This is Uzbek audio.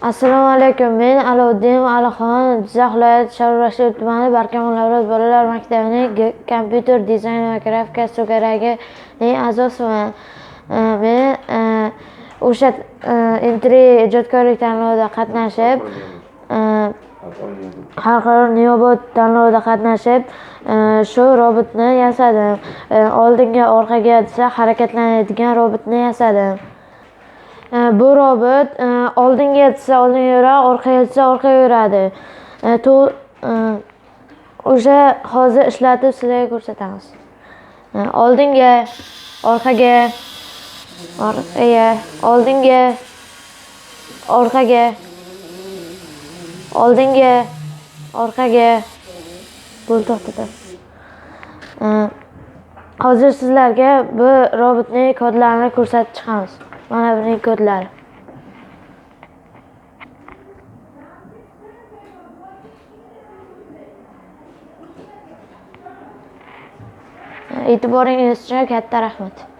Assalomu alaykum. Men Alauddin Alixon, Jizzax viloyati Sharof tumani Barkamol avlod bolalar maktabining kompyuter dizayni va grafika to'garagining a'zosiman. Men o'sha ijodkorlik tanlovida qatnashib, xalqaro Neobot tanlovida qatnashib, shu robotni yasadim. Oldinga, orqaga desa harakatlanadigan robotni yasadim. Bu robot oldinga desa oldinga yuradi, orqaga desa orqaga yuradi. O'sha hozir ishlatib sizlarga ko'rsatamiz. Oldinga, orqaga, oldinga, orqaga, oldinga, orqaga. Bo'ldi, to'xtatadi. Hozir sizlarga bu robotning kodlarini ko'rsatib chiqamiz. Mana buning kodlari. E'tiboringiz uchun katta rahmat.